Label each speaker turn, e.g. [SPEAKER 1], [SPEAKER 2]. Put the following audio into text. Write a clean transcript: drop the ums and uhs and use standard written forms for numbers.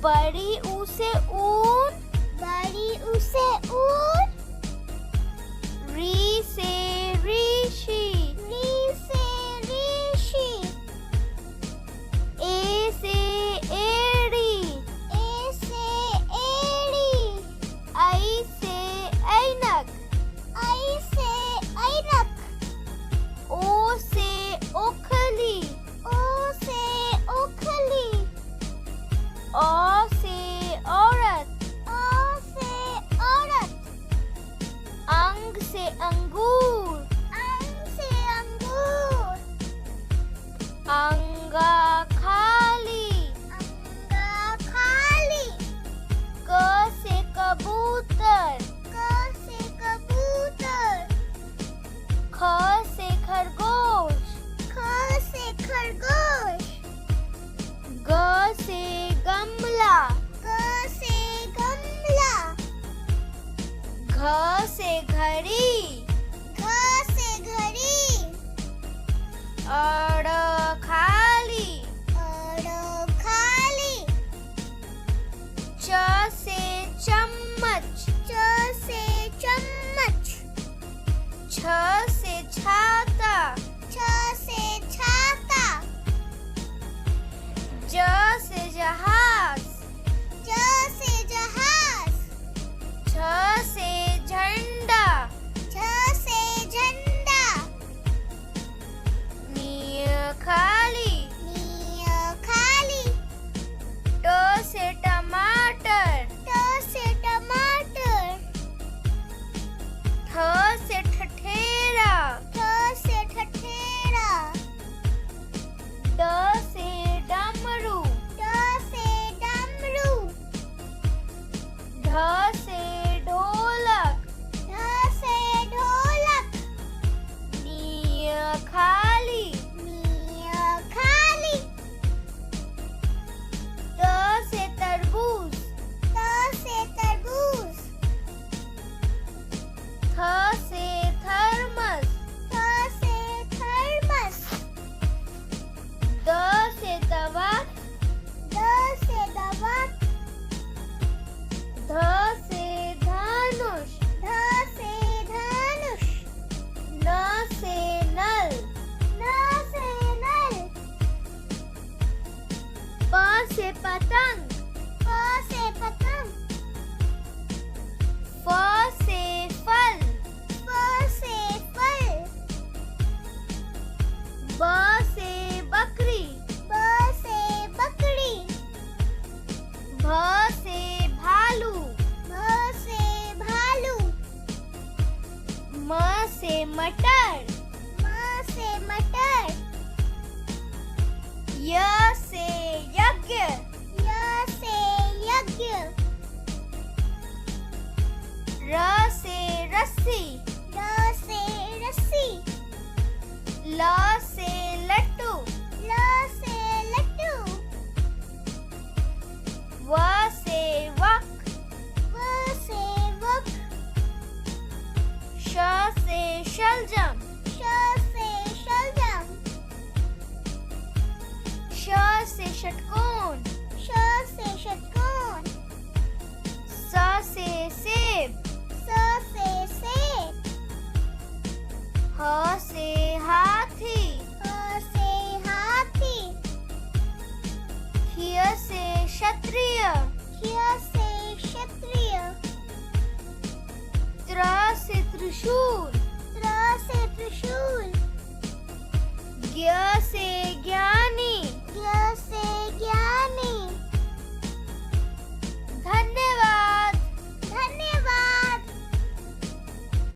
[SPEAKER 1] बड़ी ऊ से ऊन,
[SPEAKER 2] बड़ी ऊ से ऊन।
[SPEAKER 1] री से ऋषि,
[SPEAKER 2] री से ऋषि।
[SPEAKER 1] ए से एड़ी,
[SPEAKER 2] ए से एड़ी।
[SPEAKER 1] ऐ से ऐनक,
[SPEAKER 2] ऐ से ऐनक।
[SPEAKER 1] ओ से ओखली,
[SPEAKER 2] ओ से ओखली।
[SPEAKER 1] औ से औरत,
[SPEAKER 2] औ से औरत।
[SPEAKER 1] अंग से अंगूर,
[SPEAKER 2] अंग से अंगूर।
[SPEAKER 1] अंगा खाली,
[SPEAKER 2] अंगा खाली।
[SPEAKER 1] क से कबूतर,
[SPEAKER 2] क से कबूतर।
[SPEAKER 1] ख से खरगोश,
[SPEAKER 2] ख से खरगोश।
[SPEAKER 1] ग से गमला,
[SPEAKER 2] ग से गमला।
[SPEAKER 1] घ से घड़ी,
[SPEAKER 2] घ से घड़ी।
[SPEAKER 1] अड़ खाली,
[SPEAKER 2] अड़ खाली।
[SPEAKER 1] च से चम्मच,
[SPEAKER 2] च से चम्मच।
[SPEAKER 1] छ से छाता,
[SPEAKER 2] छ से छाता।
[SPEAKER 1] ज से जहाज,
[SPEAKER 2] ज से जहाज।
[SPEAKER 1] झ से झंडा,
[SPEAKER 2] झ से झंडा।
[SPEAKER 1] नी खाली,
[SPEAKER 2] नी खाली।
[SPEAKER 1] ट से टमाटर,
[SPEAKER 2] ट से टमाटर।
[SPEAKER 1] ठ से ठठेरा,
[SPEAKER 2] ठ से ठठेरा।
[SPEAKER 1] ड से डमरू,
[SPEAKER 2] ड से डमरू।
[SPEAKER 1] ढ से ढोलक,
[SPEAKER 2] ढ से ढोलक।
[SPEAKER 1] नी खाली,
[SPEAKER 2] नी खाली।
[SPEAKER 1] त से तरबूज,
[SPEAKER 2] त से तरबूज।
[SPEAKER 1] थ से थर्मस,
[SPEAKER 2] थ से थर्मस।
[SPEAKER 1] द से दवत,
[SPEAKER 2] द से दवत।
[SPEAKER 1] ध से धनुष,
[SPEAKER 2] ध से धनुष।
[SPEAKER 1] न से नल,
[SPEAKER 2] न से नल।
[SPEAKER 1] प से पतंग,
[SPEAKER 2] प से पतंग।
[SPEAKER 1] फ से फल,
[SPEAKER 2] फ से फल।
[SPEAKER 1] ब से बकरी,
[SPEAKER 2] ब से बकरी।
[SPEAKER 1] भ से भालू,
[SPEAKER 2] भ से भालू।
[SPEAKER 1] म से मटर,
[SPEAKER 2] म से मटर।
[SPEAKER 1] य से यज्ञ,
[SPEAKER 2] य से यज्ञ।
[SPEAKER 1] र से रस्सी,
[SPEAKER 2] र से रस्सी।
[SPEAKER 1] ल से लट्टू,
[SPEAKER 2] ल से लट्टू।
[SPEAKER 1] व से वक,
[SPEAKER 2] व से वक।
[SPEAKER 1] श से शलजम,
[SPEAKER 2] श से शलजम।
[SPEAKER 1] श से षटकोण,
[SPEAKER 2] श से षटकोण।
[SPEAKER 1] स से सेब,
[SPEAKER 2] स से सेब।
[SPEAKER 1] ह से